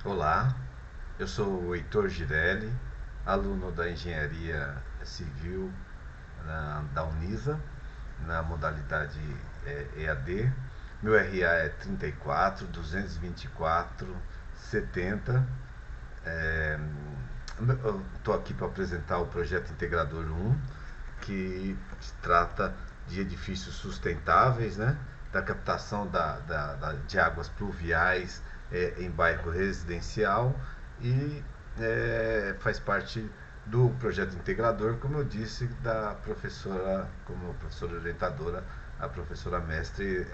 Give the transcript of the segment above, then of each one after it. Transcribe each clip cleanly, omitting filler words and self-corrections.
Olá, eu sou o Heitor Girelli, aluno da Engenharia Civil da Unisa, na modalidade EAD. Meu RA é 34 224 70. Estou aqui para apresentar o projeto Integrador 1, que trata de edifícios sustentáveis, né? Da captação de águas pluviais em bairro residencial e faz parte do projeto integrador, como eu disse, da professora, como professora orientadora, a professora mestre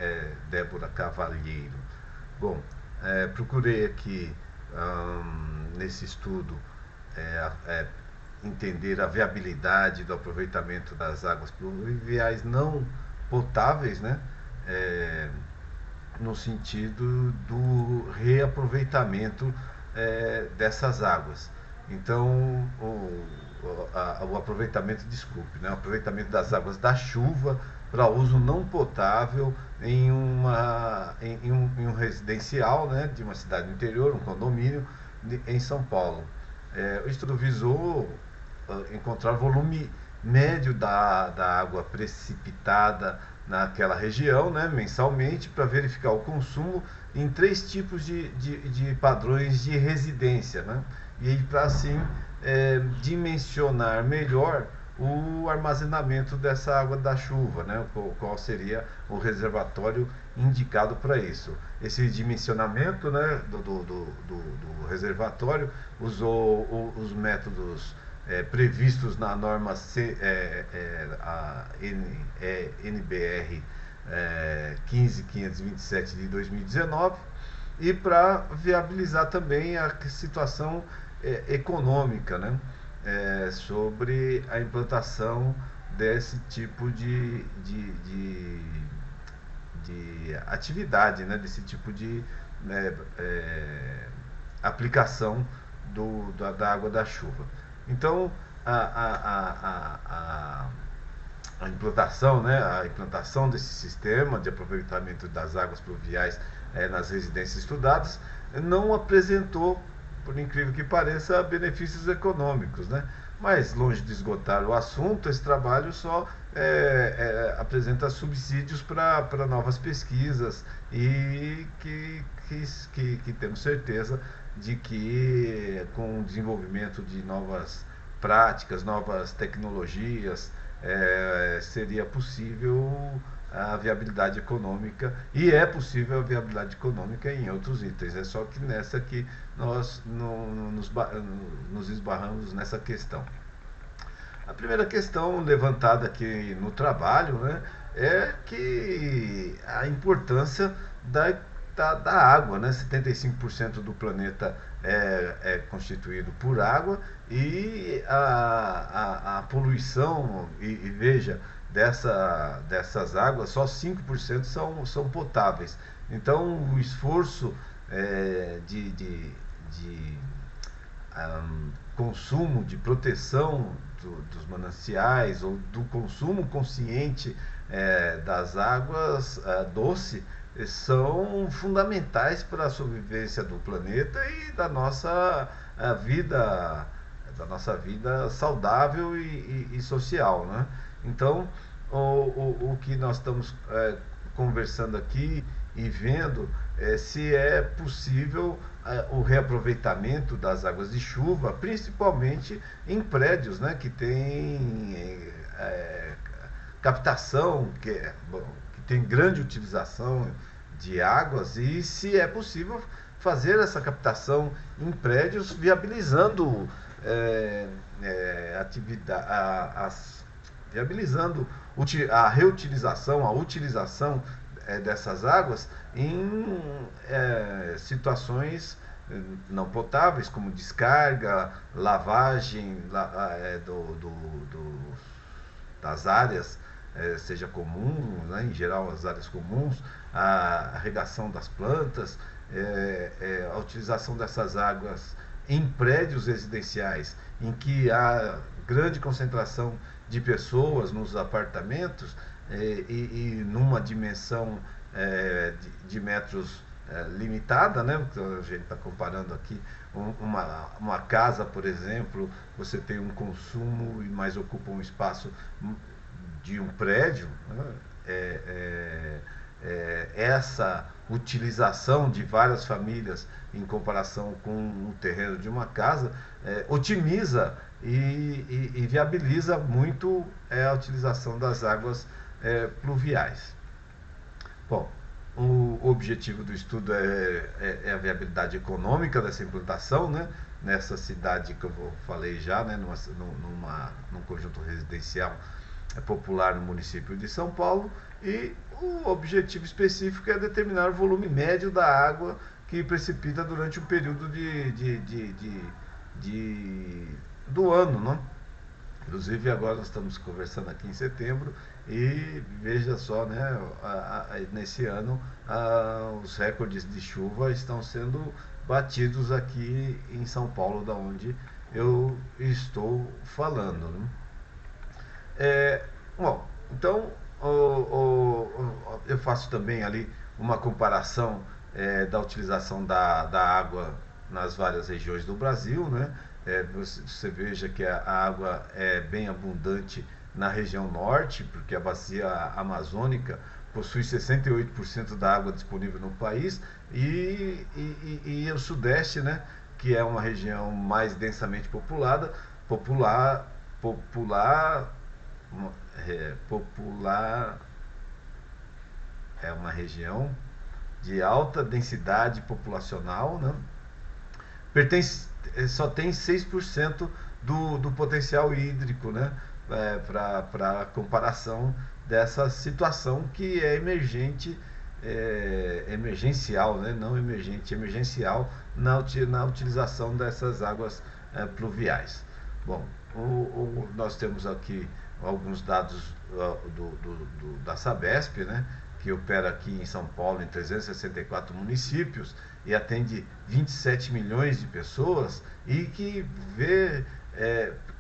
Débora Cavalheiro. Bom, procurei aqui nesse estudo é, é, entender a viabilidade do aproveitamento das águas pluviais não potáveis, né? No sentido do reaproveitamento dessas águas. Então, o aproveitamento, desculpe, né? O aproveitamento das águas da chuva para uso não potável em um residencial, né, de uma cidade do interior, um condomínio em São Paulo. O estudo visou encontrar volume médio da água precipitada naquela região, né, mensalmente, para verificar o consumo em três tipos de padrões de residência, né, e para assim dimensionar melhor o armazenamento dessa água da chuva, né? Qual seria o reservatório indicado para isso. Esse dimensionamento, né, do reservatório usou os métodos previstos na norma NBR 15527 de 2019 e para viabilizar também a situação econômica, né? Sobre a implantação desse tipo de atividade, né? Desse tipo de né, aplicação da água da chuva. Então, a implantação desse sistema de aproveitamento das águas pluviais nas residências estudadas não apresentou, por incrível que pareça, benefícios econômicos, né? Mas, longe de esgotar o assunto, esse trabalho só apresenta subsídios para novas pesquisas e que temos certeza de que com o desenvolvimento de novas práticas, novas tecnologias, seria possível a viabilidade econômica, e é possível a viabilidade econômica em outros itens. É só que nessa que nós nos esbarramos nessa questão. A primeira questão levantada aqui no trabalho, né, é que a importância da água, né? 75% do planeta é constituído por água e a poluição, e veja, dessas águas, só 5% são potáveis. Então, o esforço de consumo, de proteção dos mananciais ou do consumo consciente das águas doce são fundamentais para a sobrevivência do planeta e da nossa vida saudável e social, né? Então, o que nós estamos conversando aqui e vendo se é possível o reaproveitamento das águas de chuva, principalmente em prédios, né, que tem captação, que tem grande utilização de águas, e se é possível fazer essa captação em prédios, viabilizando viabilizando a reutilização, a utilização dessas águas em situações não potáveis, como descarga, lavagem das áreas, seja comum, né, em geral as áreas comuns, a regação das plantas, a utilização dessas águas em prédios residenciais, em que há grande concentração de pessoas nos apartamentos e numa dimensão de metros limitada, né? A gente está comparando aqui uma casa, por exemplo, você tem um consumo, mas ocupa um espaço de um prédio, né? Essa utilização de várias famílias em comparação com o terreno de uma casa otimiza e viabiliza muito a utilização das águas pluviais. Bom, o objetivo do estudo é a viabilidade econômica dessa implantação, né? Nessa cidade que eu falei já, né? Num conjunto residencial popular no município de São Paulo, e o objetivo específico é determinar o volume médio da água que precipita durante um período do ano, né? Inclusive agora nós estamos conversando aqui em setembro e veja só, né, nesse ano os recordes de chuva estão sendo batidos aqui em São Paulo, da onde eu estou falando, né? Bom, então eu faço também ali uma comparação da utilização da água nas várias regiões do Brasil, né? Você veja que a água é bem abundante na região norte, porque a bacia amazônica possui 68% da água disponível no país, e o sudeste, né, que é uma região mais densamente popular é uma região de alta densidade populacional, né? Só tem 6% do potencial hídrico, né? Para comparação dessa situação que é emergencial, né? Não emergente, emergencial na utilização dessas águas pluviais. Bom, nós temos aqui alguns dados da Sabesp, né, que opera aqui em São Paulo em 364 municípios e atende 27 milhões de pessoas, e que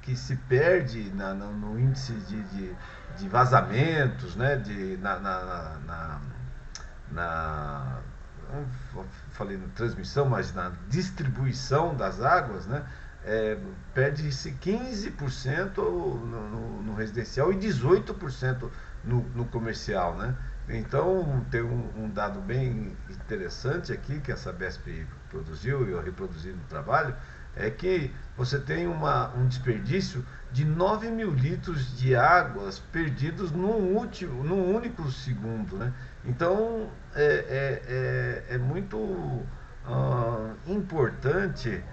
que se perde no índice de vazamentos, né, não falei na transmissão, mas na distribuição das águas, né? Perde-se 15% no residencial e 18% no comercial, né? Então tem um dado bem interessante aqui que a Sabesp produziu e eu reproduzi no trabalho, é que você tem um desperdício de 9 mil litros de águas perdidos num único segundo, né? Então é muito importante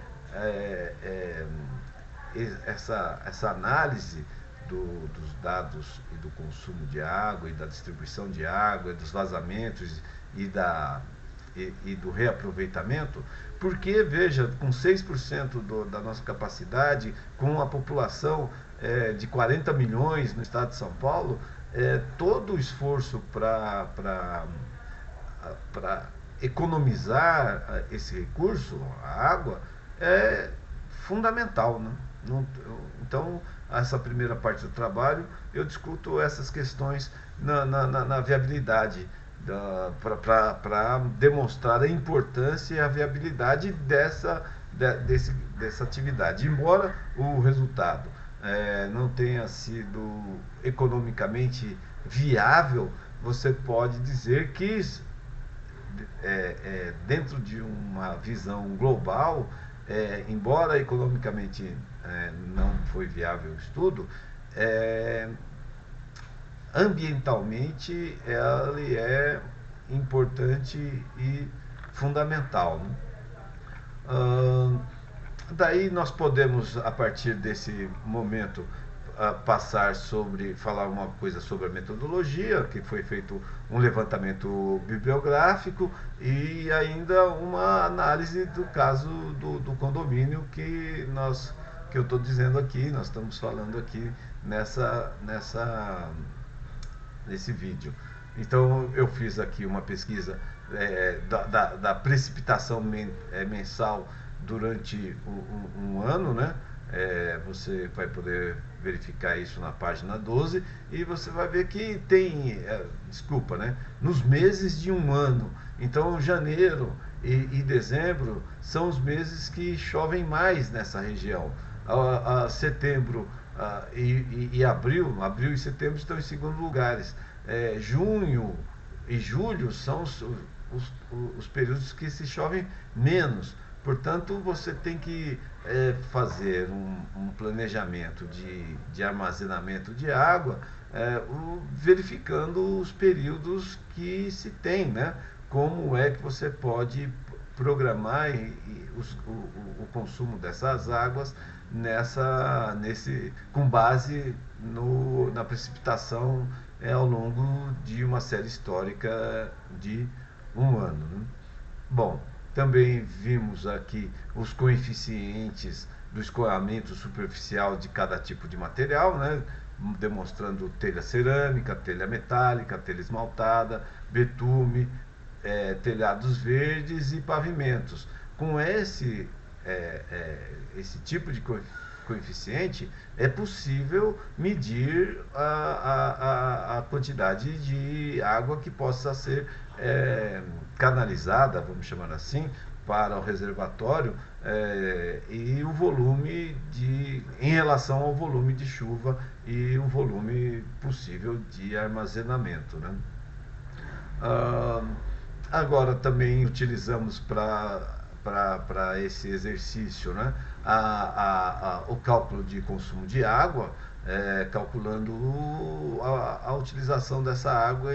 essa análise dos dados e do consumo de água e da distribuição de água, dos vazamentos e do reaproveitamento, porque, veja, com 6% da nossa capacidade, com a população de 40 milhões no estado de São Paulo, todo o esforço para economizar esse recurso, a água, é fundamental, né? Então, essa primeira parte do trabalho, eu discuto essas questões na viabilidade, para demonstrar a importância e a viabilidade dessa atividade. Embora o resultado não tenha sido economicamente viável, você pode dizer que dentro de uma visão global, embora economicamente não foi viável o estudo, ambientalmente ele é importante e fundamental, né? Daí nós podemos, a partir desse momento, falar uma coisa sobre a metodologia, que foi feito um levantamento bibliográfico e ainda uma análise do caso do condomínio que eu estou dizendo aqui, nós estamos falando aqui nesse vídeo. Então eu fiz aqui uma pesquisa da precipitação mensal durante um ano, né? Você vai poder verificar isso na página 12 e você vai ver que tem, desculpa, né, nos meses de um ano. Então, janeiro e dezembro são os meses que chovem mais nessa região. Setembro e abril e setembro estão em segundo lugares. Junho e julho são os períodos que se chovem menos. Portanto, você tem que fazer um planejamento de armazenamento de água, verificando os períodos que se tem, né? Como é que você pode programar o consumo dessas águas com base na precipitação ao longo de uma série histórica de um ano, né? Bom, também vimos aqui os coeficientes do escoamento superficial de cada tipo de material, né? Demonstrando telha cerâmica, telha metálica, telha esmaltada, betume, telhados verdes e pavimentos. Com esse tipo de coeficiente, é possível medir a quantidade de água que possa ser canalizada, vamos chamar assim, para o reservatório, e o volume em relação ao volume de chuva e o volume possível de armazenamento, né? Agora também utilizamos para esse exercício, né, o cálculo de consumo de água, calculando a utilização dessa água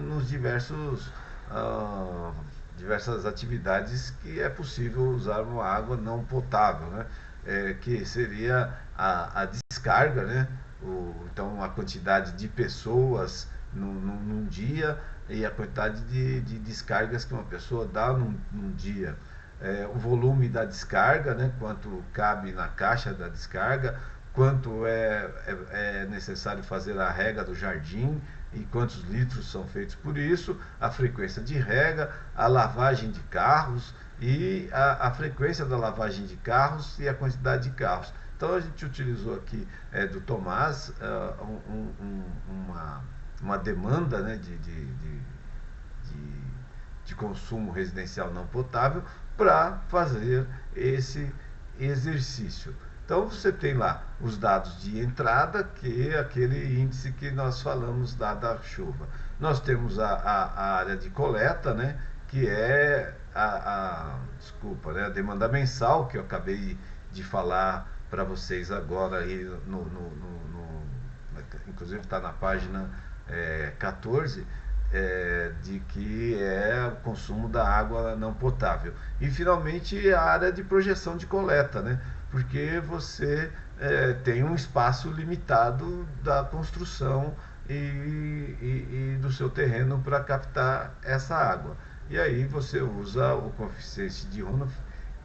nos diversas atividades que é possível usar uma água não potável, né? Que seria a descarga, né? Então a quantidade de pessoas num dia e a quantidade de descargas que uma pessoa dá num dia. O volume da descarga, né? Quanto cabe na caixa da descarga, quanto é necessário fazer a rega do jardim e quantos litros são feitos por isso, a frequência de rega, a lavagem de carros e a frequência da lavagem de carros e a quantidade de carros. Então a gente utilizou aqui do Tomás uma demanda, né, de consumo residencial não potável para fazer esse exercício. Então você tem lá os dados de entrada, que é aquele índice que nós falamos da chuva. Nós temos a área de coleta, né, que é desculpa, né, a demanda mensal, que eu acabei de falar para vocês agora, aí inclusive está na página 14, de que é o consumo da água não potável. E finalmente a área de projeção de coleta, né? Porque você tem um espaço limitado da construção e do seu terreno para captar essa água. E aí você usa o coeficiente de Runoff,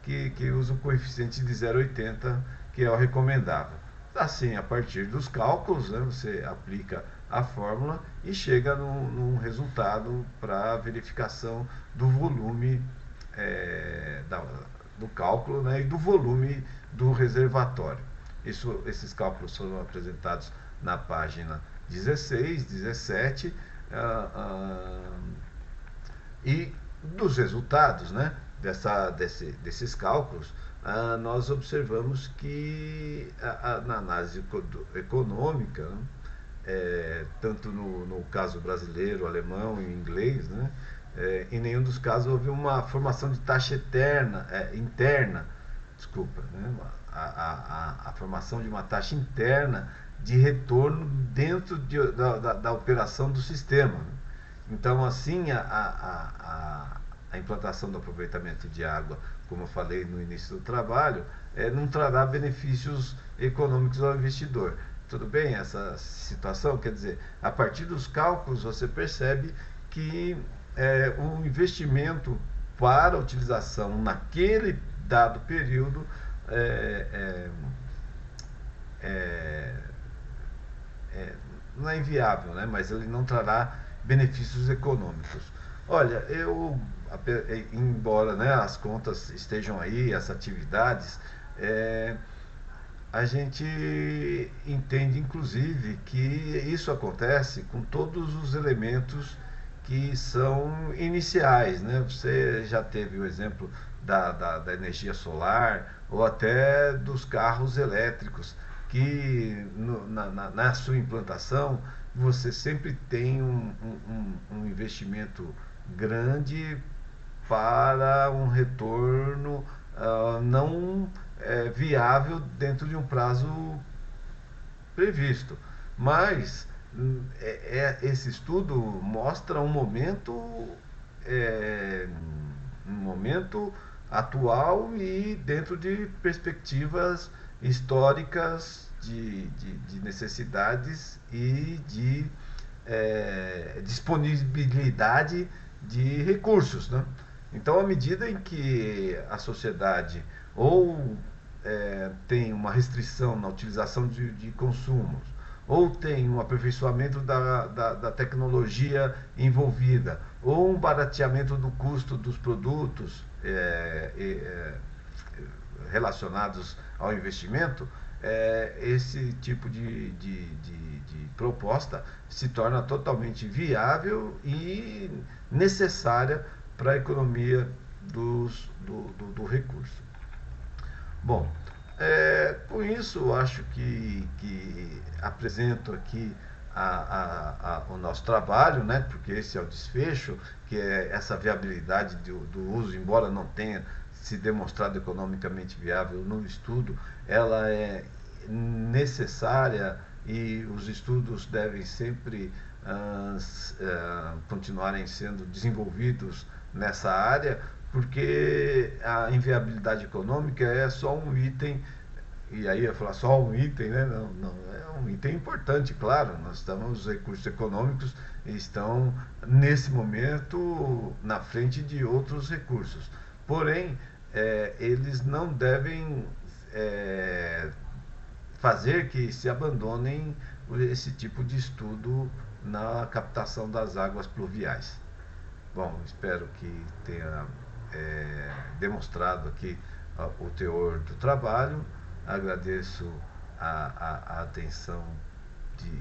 que usa o coeficiente de 0,80, que é o recomendável. Assim, a partir dos cálculos, né, você aplica a fórmula e chega num resultado para verificação do volume do cálculo, né, e do volume do reservatório. Esses cálculos foram apresentados na página 16, 17, e dos resultados, né, desses cálculos, nós observamos que na análise econômica, né, tanto no caso brasileiro, alemão e inglês, né, em nenhum dos casos houve uma formação de taxa interna, desculpa, né, a formação de uma taxa interna de retorno dentro da operação do sistema. Então, assim, a implantação do aproveitamento de água, como eu falei no início do trabalho, não trará benefícios econômicos ao investidor. Tudo bem essa situação? Quer dizer, a partir dos cálculos você percebe que o investimento para a utilização naquele dado período não é inviável, né? Mas ele não trará benefícios econômicos. Olha, embora, né, as contas estejam aí, as atividades, a gente entende, inclusive, que isso acontece com todos os elementos que são iniciais, né? Você já teve o exemplo da energia solar ou até dos carros elétricos, que na sua implantação você sempre tem um investimento grande para um retorno não viável dentro de um prazo previsto. Mas esse estudo mostra é, um momento atual e dentro de perspectivas históricas de necessidades e de disponibilidade de recursos, né? Então, à medida em que a sociedade ou tem uma restrição na utilização de consumos, ou tem um aperfeiçoamento da tecnologia envolvida, ou um barateamento do custo dos produtos relacionados ao investimento, esse tipo de proposta se torna totalmente viável e necessária para a economia do recurso. Bom, com isso, acho que apresento aqui o nosso trabalho, né? Porque esse é o desfecho, que é essa viabilidade do uso, embora não tenha se demonstrado economicamente viável no estudo, ela é necessária e os estudos devem sempre continuarem sendo desenvolvidos nessa área, porque a inviabilidade econômica é só um item, e aí eu ia falar só um item, né? Não, não, é um item importante, claro. Os recursos econômicos estão, nesse momento, na frente de outros recursos. Porém, eles não devem fazer que se abandonem esse tipo de estudo na captação das águas pluviais. Bom, espero que tenha demonstrado aqui o teor do trabalho. Agradeço a atenção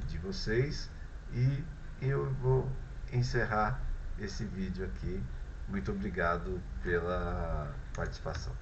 de vocês e eu vou encerrar esse vídeo aqui. Muito obrigado pela participação.